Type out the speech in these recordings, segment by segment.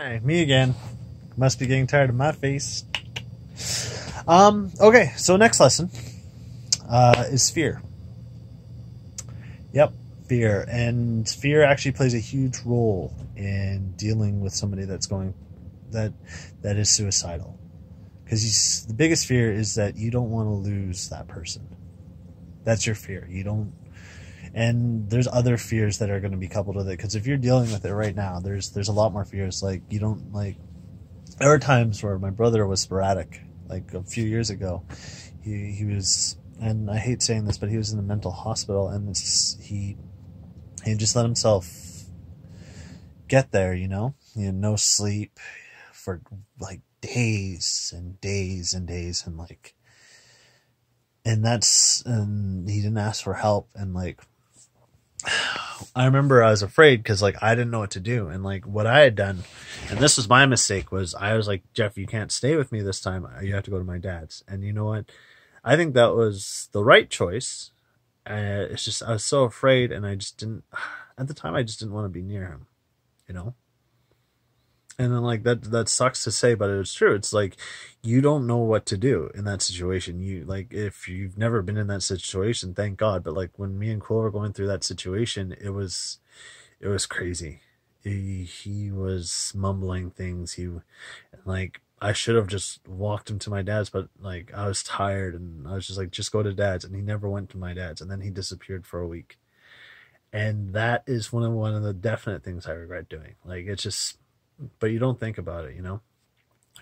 Hi, me again. Must be getting tired of my face. Okay, so next lesson is fear. Yep, fear. And fear actually plays a huge role in dealing with somebody that is suicidal. Because the biggest fear is that you don't want to lose that person. That's your fear. You don't. And there's other fears that are going to be coupled with it. Because if you're dealing with it right now, there's a lot more fears. Like, you don't, like, there were times where my brother was sporadic. Like a few years ago, he was, and I hate saying this, but he was in a mental hospital, and he just let himself get there. He had no sleep for like days and days and days, and he didn't ask for help, and like, I remember I was afraid because like I didn't know what to do, and like what I had done, and this was my mistake, was I was like, Jeff, you can't stay with me this time. You have to go to my dad's. And you know what? I think that was the right choice. It's just I was so afraid, and I just didn't. At the time, I just didn't want to be near him, you know. And then like that sucks to say, but it's true. It's like you don't know what to do in that situation. You like if you've never been in that situation, thank God. But like when me and Cole were going through that situation, it was crazy. He was mumbling things. Like I should have just walked him to my dad's, but like I was tired, and I was just like, just go to dad's, and he never went to my dad's, and then he disappeared for a week. And that is one of the definite things I regret doing. Like it's just. But you don't think about it,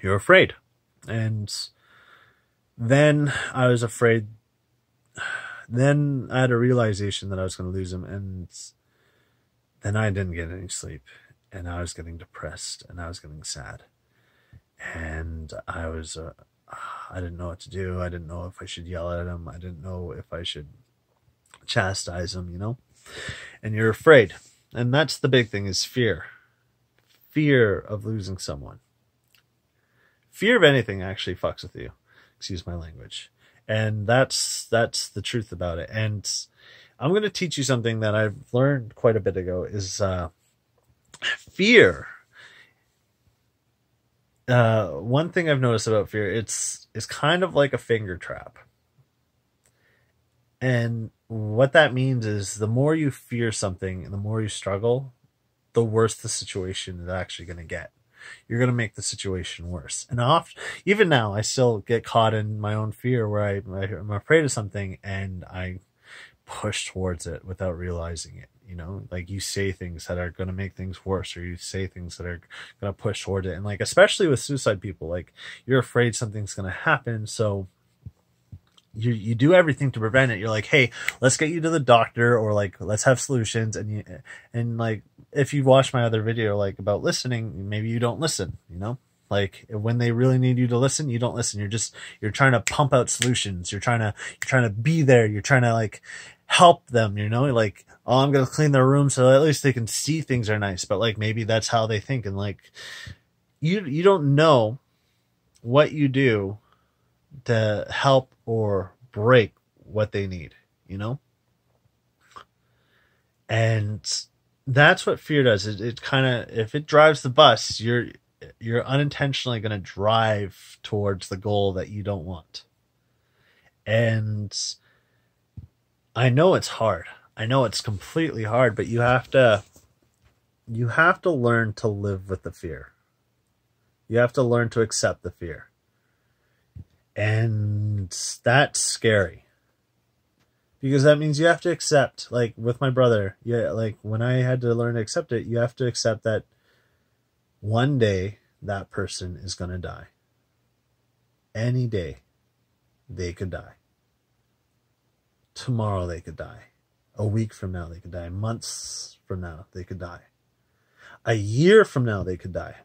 You're afraid. And then I was afraid. Then I had a realization that I was going to lose him. And then I didn't get any sleep. And I was getting depressed. And I was getting sad. And I didn't know what to do. I didn't know if I should yell at him. I didn't know if I should chastise him, And you're afraid. And that's the big thing, is fear. Fear of losing someone. Fear of anything actually fucks with you. Excuse my language. And that's the truth about it. And I'm going to teach you something that I've learned quite a bit ago, is fear. One thing I've noticed about fear, it's kind of like a finger trap. And what that means is the more you fear something and the more you struggle, the worse the situation is actually going to get. You're going to make the situation worse. And even now, I still get caught in my own fear where I'm afraid of something and I push towards it without realizing it. Like you say things that are going to make things worse, or you say things that are going to push towards it. And like, especially with suicide people, like you're afraid something's going to happen. So you do everything to prevent it. You're like, hey, let's get you to the doctor, or like, let's have solutions. And like, if you watch my other video, like about listening, maybe you don't listen, like when they really need you to listen, you don't listen. You're trying to pump out solutions. You're trying to be there. You're trying to like help them, like, oh, I'm going to clean their room so at least they can see things are nice. But like, maybe that's how they think. And like, you don't know what you do to help or break what they need, And that's what fear does. It kind of, if it drives the bus, you're unintentionally going to drive towards the goal that you don't want. And I know it's hard. I know it's completely hard, but you have to learn to live with the fear. You have to learn to accept the fear. And that's scary, because that means you have to accept, like with my brother, like when I had to learn to accept it, you have to accept that one day that person is going to die. Any day they could die. Tomorrow they could die. A week from now they could die. Months from now they could die. A year from now they could die.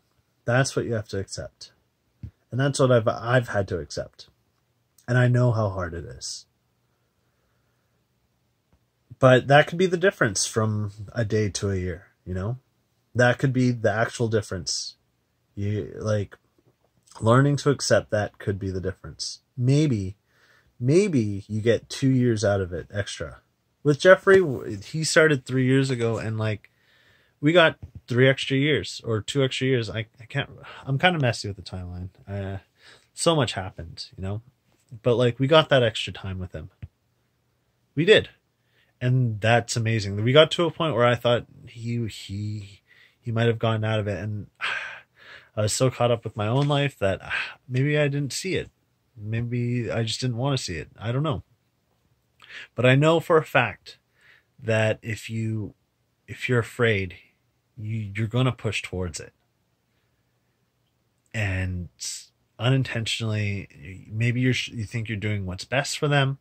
That's what you have to accept. And that's what I've had to accept. And I know how hard it is. But that could be the difference from a day to a year, That could be the actual difference. Like, learning to accept that could be the difference. Maybe you get 2 years out of it extra. With Jeffrey, he started 3 years ago, and like, we got 3 extra years or 2 extra years. I can't, I'm kind of messy with the timeline. So much happened, you know, but like we got that extra time with him. We did. And that's amazing. We got to a point where I thought he might have gotten out of it. And I was so caught up with my own life that maybe I didn't see it. Maybe I just didn't want to see it. I don't know. But I know for a fact that if you're afraid, you're going to push towards it. And unintentionally, maybe you think you're doing what's best for them,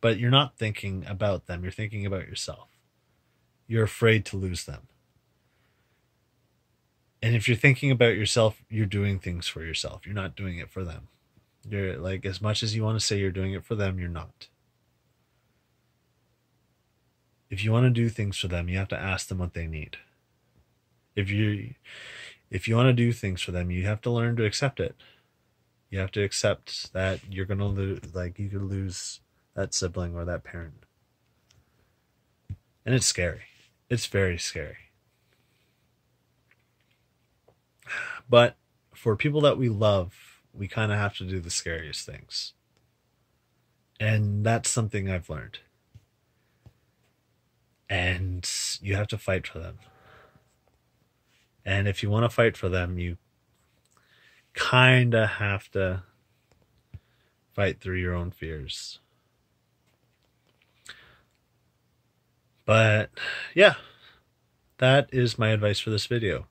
but you're not thinking about them. You're thinking about yourself. You're afraid to lose them. And if you're thinking about yourself, you're doing things for yourself. You're not doing it for them. You're like, as much as you want to say you're doing it for them, you're not. If you want to do things for them, you have to ask them what they need. If you want to do things for them, you have to learn to accept it. You have to accept that you're going to lose, like you could lose that sibling or that parent. And it's scary. It's very scary. But for people that we love, we kind of have to do the scariest things. And that's something I've learned. And you have to fight for them. And if you want to fight for them, you kind of have to fight through your own fears. But yeah, that is my advice for this video.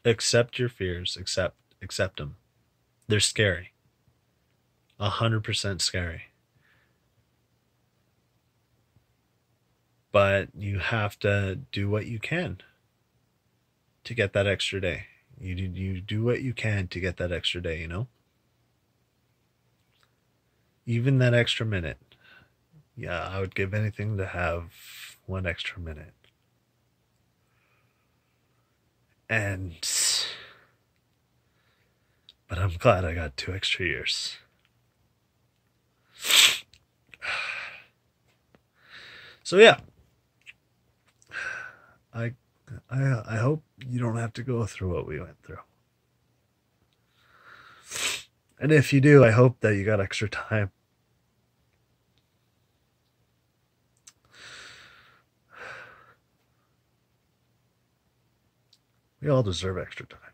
Accept your fears. Accept them. They're scary. 100% scary. But you have to do what you can to get that extra day. You do what you can to get that extra day, you know? Even that extra minute. Yeah, I would give anything to have 1 extra minute. But I'm glad I got 2 extra years. So yeah, I hope you don't have to go through what we went through. And if you do, I hope that you got extra time. We all deserve extra time.